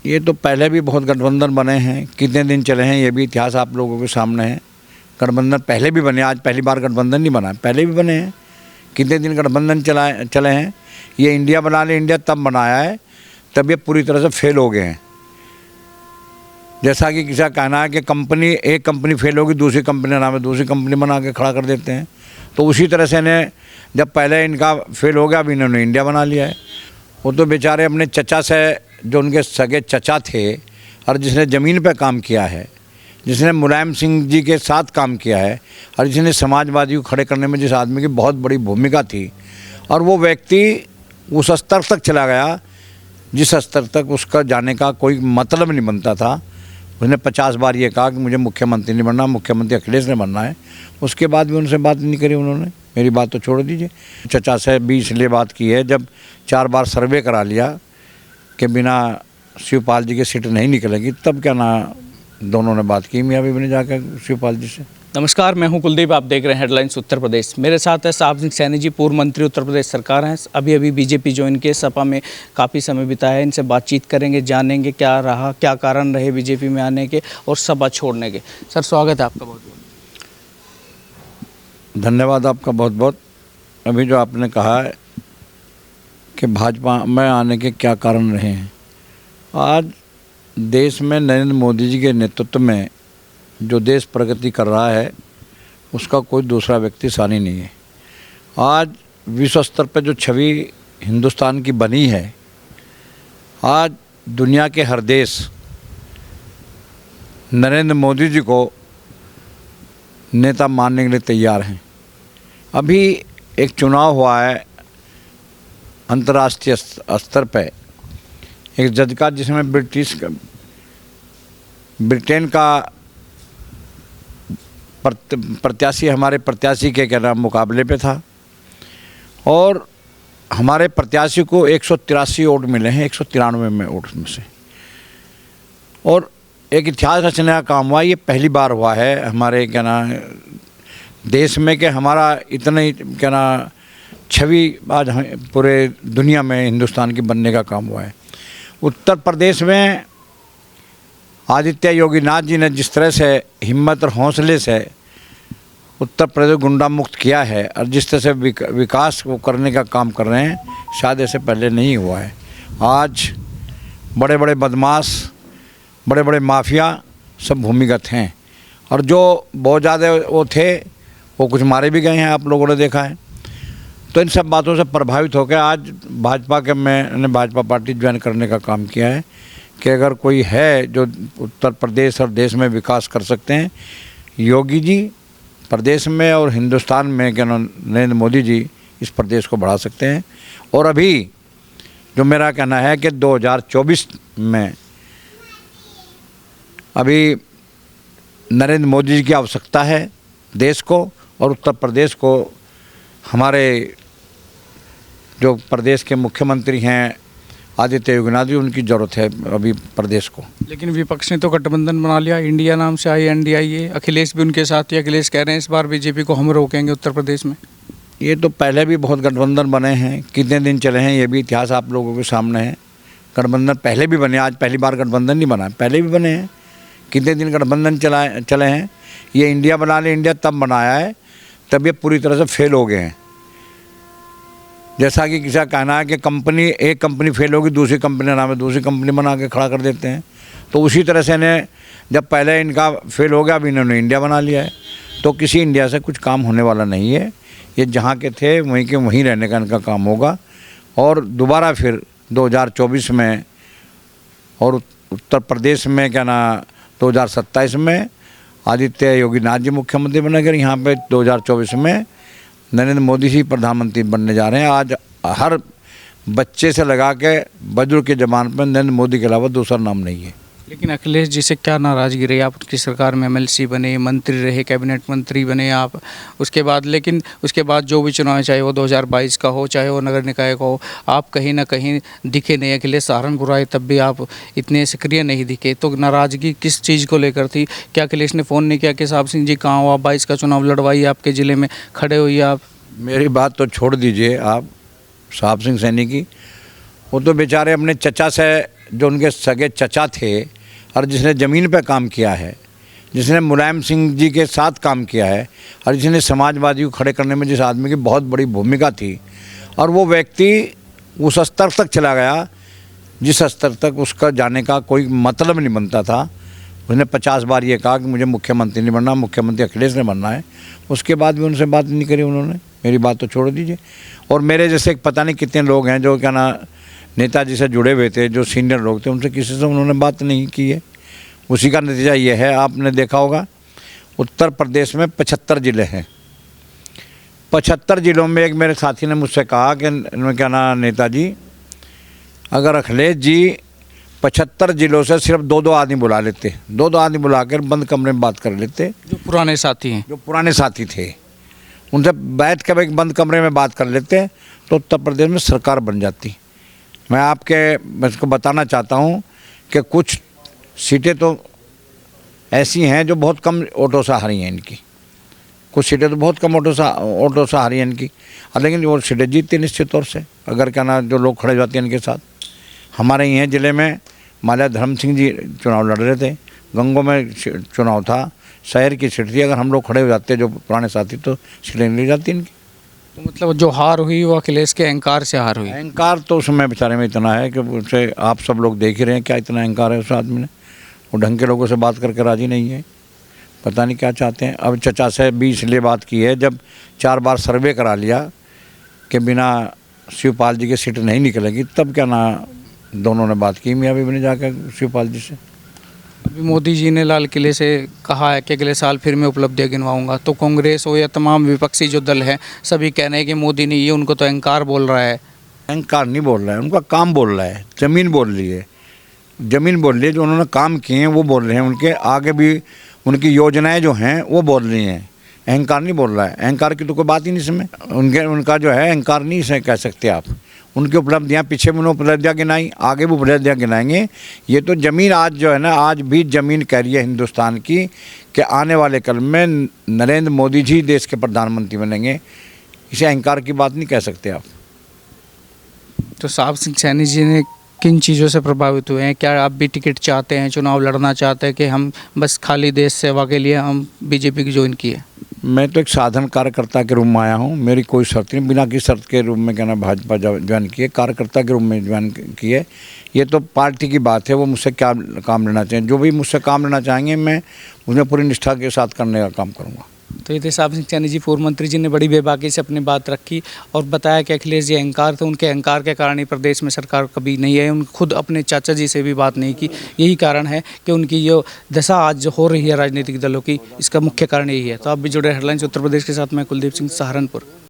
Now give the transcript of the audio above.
ये तो पहले भी बहुत गठबंधन बने हैं, कितने दिन चले हैं ये भी इतिहास आप लोगों के सामने है। गठबंधन पहले भी बने, आज पहली बार गठबंधन नहीं बना, पहले भी बने हैं। कितने दिन गठबंधन चले हैं। ये इंडिया बना ले इंडिया तब बनाया है, तब ये पूरी तरह से फेल हो गए हैं। जैसा कि किसी का कहना है कि एक कंपनी फेल होगी, दूसरी कंपनी का नाम है, दूसरी कंपनी बना के खड़ा कर देते हैं। तो उसी तरह से इन्हें जब पहले इनका फेल हो गया, अब इन्होंने इंडिया बना लिया है। वो तो बेचारे अपने चचा से, जो उनके सगे चचा थे और जिसने ज़मीन पे काम किया है, जिसने मुलायम सिंह जी के साथ काम किया है और जिसने समाजवादी को खड़े करने में जिस आदमी की बहुत बड़ी भूमिका थी, और वो व्यक्ति उस स्तर तक चला गया जिस स्तर तक उसका जाने का कोई मतलब नहीं बनता था। उसने 50 बार ये कहा कि मुझे मुख्यमंत्री नहीं बनना, मुख्यमंत्री अखिलेश ने बनना है। उसके बाद भी उनसे बात नहीं करी उन्होंने। मेरी बात तो छोड़ दीजिए। चचा से भी इसलिए बात की है, जब 4 बार सर्वे करा लिया कि बिना शिवपाल जी की सीट नहीं निकलेगी, तब क्या ना दोनों ने बात की मियाँ बीबी ने जाकर शिवपाल जी से। नमस्कार, मैं हूं कुलदीप, आप देख रहे हैं हेडलाइंस उत्तर प्रदेश। मेरे साथ है साहब सिंह सैनी जी, पूर्व मंत्री उत्तर प्रदेश सरकार हैं। अभी बीजेपी ज्वाइन किए, सपा में काफ़ी समय बिताया। इनसे बातचीत करेंगे, जानेंगे क्या रहा, क्या कारण रहे बीजेपी में आने के और सपा छोड़ने के। सर, स्वागत है आपका बहुत बहुत। धन्यवाद आपका बहुत बहुत। अभी जो आपने कहा है कि भाजपा में आने के क्या कारण रहे हैं, आज देश में नरेंद्र मोदी जी के नेतृत्व में जो देश प्रगति कर रहा है, उसका कोई दूसरा व्यक्ति सानी नहीं है। आज विश्व स्तर पर जो छवि हिंदुस्तान की बनी है, आज दुनिया के हर देश नरेंद्र मोदी जी को नेता मानने के लिए तैयार हैं। अभी एक चुनाव हुआ है अंतर्राष्ट्रीय स्तर पर, एक जज का, जिसमें ब्रिटेन का प्रत्याशी हमारे प्रत्याशी के क्या नाम मुकाबले पे था, और हमारे प्रत्याशी को 183 वोट मिले हैं 193 में वोट में से। और एक इतिहास रचने का काम हुआ। ये पहली बार हुआ है हमारे क्या ना देश में कि हमारा इतना ही क्या ना छवि आज पूरे दुनिया में हिंदुस्तान की बनने का काम हुआ है। उत्तर प्रदेश में आदित्य योगीनाथ जी ने जिस तरह से हिम्मत और हौसले से उत्तर प्रदेश गुंडा मुक्त किया है और जिस तरह से विकास को करने का काम कर रहे हैं, शायद ऐसे पहले नहीं हुआ है। आज बड़े बड़े बदमाश, बड़े बड़े माफिया सब भूमिगत हैं, और जो बहुत ज़्यादा वो थे वो कुछ मारे भी गए हैं, आप लोगों ने देखा है। तो इन सब बातों से प्रभावित होकर आज भाजपा के मैंने भाजपा पार्टी ज्वाइन करने का काम किया है कि अगर कोई है जो उत्तर प्रदेश और देश में विकास कर सकते हैं, योगी जी प्रदेश में और हिंदुस्तान में क्या नरेंद्र मोदी जी इस प्रदेश को बढ़ा सकते हैं। और अभी जो मेरा कहना है कि 2024 में अभी नरेंद्र मोदी जी की आवश्यकता है देश को, और उत्तर प्रदेश को हमारे जो प्रदेश के मुख्यमंत्री हैं आदित्य योगीनाथ जी, उनकी ज़रूरत है अभी प्रदेश को। लेकिन विपक्ष ने तो गठबंधन बना लिया, इंडिया नाम से आई NDIA, अखिलेश भी उनके साथ ही। अखिलेश कह रहे हैं इस बार बीजेपी को हम रोकेंगे उत्तर प्रदेश में। ये तो पहले भी बहुत गठबंधन बने हैं, कितने दिन चले हैं ये भी इतिहास आप लोगों के सामने है। गठबंधन पहले भी बने, आज पहली बार गठबंधन नहीं बना, पहले भी बने हैं। कितने दिन गठबंधन चले हैं। ये इंडिया बना ले इंडिया तब बनाया है, तब ये पूरी तरह से फेल हो गए हैं। जैसा कि किसी का कहना है कि एक कंपनी फेल होगी, दूसरी कंपनी का नाम है, दूसरी कंपनी बना के खड़ा कर देते हैं। तो उसी तरह से इन्हें जब पहले इनका फेल हो गया, अब इन्होंने इंडिया बना लिया है। तो किसी इंडिया से कुछ काम होने वाला नहीं है। ये जहाँ के थे वहीं के वहीं रहने का इनका काम होगा। और दोबारा फिर 2024 में और उत्तर प्रदेश में क्या ना 2027 में आदित्य योगीनाथ जी मुख्यमंत्री बनेंगे। यहाँ पे 2024 में नरेंद्र मोदी जी प्रधानमंत्री बनने जा रहे हैं। आज हर बच्चे से लगा के बुजुर्ग के ज़बान पर नरेंद्र मोदी के अलावा दूसरा नाम नहीं है। लेकिन अखिलेश जी से क्या नाराज़गी रही? आप उनकी सरकार में MLC बने, मंत्री रहे, कैबिनेट मंत्री बने आप, उसके बाद जो भी चुनाव, चाहे वो 2022 का हो, चाहे वो नगर निकाय का हो, आप कहीं ना कहीं दिखे नहीं। अखिलेश सहारनपुर आए तब भी आप इतने सक्रिय नहीं दिखे। तो नाराज़गी किस चीज़ को लेकर थी? क्या अखिलेश ने फ़ोन नहीं किया कि साहब सिंह जी कहाँ हो, आप 22 का चुनाव लड़वाइए, आपके ज़िले में खड़े होइए आप? मेरी बात तो छोड़ दीजिए आप साहब सिंह सैनी की। वो तो बेचारे अपने चचा से जो उनके सगे चचा थे और जिसने ज़मीन पे काम किया है, जिसने मुलायम सिंह जी के साथ काम किया है और जिसने समाजवादी को खड़े करने में जिस आदमी की बहुत बड़ी भूमिका थी, और वो व्यक्ति उस स्तर तक चला गया जिस स्तर तक उसका जाने का कोई मतलब नहीं बनता था। उसने 50 बार ये कहा कि मुझे मुख्यमंत्री नहीं बनना, मुख्यमंत्री अखिलेश ने बनना है। उसके बाद भी उनसे बात नहीं करी उन्होंने, मेरी बात तो छोड़ दीजिए। और मेरे जैसे पता नहीं कितने लोग हैं जो क्या ना नेताजी से जुड़े हुए थे, जो सीनियर लोग थे, उनसे किसी से उन्होंने बात नहीं की है। उसी का नतीजा ये है, आपने देखा होगा उत्तर प्रदेश में 75 ज़िले हैं। 75 ज़िलों में एक मेरे साथी ने मुझसे कहा कि क्या ना नेताजी, अगर अखिलेश जी 75 ज़िलों से सिर्फ 2-2 आदमी बुला लेते, 2-2 आदमी बुलाकर बंद कमरे में बात कर लेते, जो पुराने साथी हैं, जो पुराने साथी थे, उनसे बैठ कर एक बंद कमरे में बात कर लेते, तो उत्तर प्रदेश में सरकार बन जाती। मैं इसको बताना चाहता हूँ कि कुछ सीटें तो ऐसी हैं जो बहुत कम वोटों से हारी हैं इनकी, कुछ सीटें तो बहुत कम वोटों से हारी हैं इनकी, लेकिन वो सीटें जीतती निश्चित तौर से अगर क्या ना जो लोग खड़े हो जाते हैं इनके साथ। हमारे यहाँ ज़िले में माल्या धर्म सिंह जी चुनाव लड़ रहे थे, गंगों में चुनाव था, शहर की सीट थी, अगर हम लोग खड़े हो जाते जो पुराने साथी तो सीटें नहीं जाती इनकी। तो मतलब जो हार हुई वो अखिलेश के अहंकार से हार हुई। अहंकार तो उसमें बेचारे में इतना है कि उसे आप सब लोग देख ही रहे हैं, क्या इतना अहंकार है उस आदमी ने। वो ढंग के लोगों से बात करके राज़ी नहीं है, पता नहीं क्या चाहते हैं। अब चचा से भी इसलिए बात की है, जब 4 बार सर्वे करा लिया कि बिना शिवपाल जी की सीट नहीं निकलेगी, तब क्या ना दोनों ने बात की मियाँ बीबी ने जाकर शिवपाल जी से। अभी मोदी जी ने लाल किले से कहा है कि अगले साल फिर मैं उपलब्धियां गिनवाऊंगा, तो कांग्रेस हो या तमाम विपक्षी जो दल हैं सभी कह रहे हैं कि मोदी नहीं, ये उनको तो अहंकार बोल रहा है। अहंकार नहीं बोल रहा है, उनका काम बोल रहा है, ज़मीन बोल रही है, ज़मीन बोल रही है, जो उन्होंने काम किए हैं वो बोल रहे हैं, उनके आगे भी उनकी योजनाएं जो हैं वो बोल रही हैं। अहंकार नहीं बोल रहा है, अहंकार की तो कोई बात ही नहीं इसमें। उनका जो है अहंकार नहीं इसे कह सकते आप। उनकी उपलब्धियाँ पीछे में उन्होंने उपलब्धियाँ गिनाई, आगे भी उपलब्धियाँ गिनाएंगे। ये तो ज़मीन आज जो है ना, आज भी ज़मीन कह रही है हिंदुस्तान की कि आने वाले कल में नरेंद्र मोदी जी देश के प्रधानमंत्री बनेंगे। इसे अहंकार की बात नहीं कह सकते आप। तो साहब सिंह सैनी जी ने किन चीज़ों से प्रभावित हुए हैं? क्या आप भी टिकट चाहते हैं, चुनाव लड़ना चाहते हैं कि हम बस खाली देश सेवा के लिए हम बीजेपी की ज्वाइन किए? मैं तो एक साधारण कार्यकर्ता के रूप में आया हूँ, मेरी कोई शर्त नहीं, बिना किसी शर्त के रूप में कहना भाजपा ज्वाइन किए, कार्यकर्ता के रूप में ज्वाइन किए। ये तो पार्टी की बात है, वो मुझसे क्या काम लेना चाहिए, जो भी मुझसे काम लेना चाहेंगे मैं उसमें पूरी निष्ठा के साथ करने का काम करूँगा। तो ये थे साहब सिंह सैनी जी, पूर्व मंत्री जी ने बड़ी बेबाकी से अपनी बात रखी और बताया कि अखिलेश जी अहंकार थे, उनके अहंकार के कारण ही प्रदेश में सरकार कभी नहीं है। उन्होंने खुद अपने चाचा जी से भी बात नहीं की, यही कारण है कि उनकी जो दशा आज जो हो रही है राजनीतिक दलों की, इसका मुख्य कारण यही है। तो आप भी जुड़े हेडलाइंस उत्तर प्रदेश के साथ, मैं कुलदीप सिंह, सहारनपुर।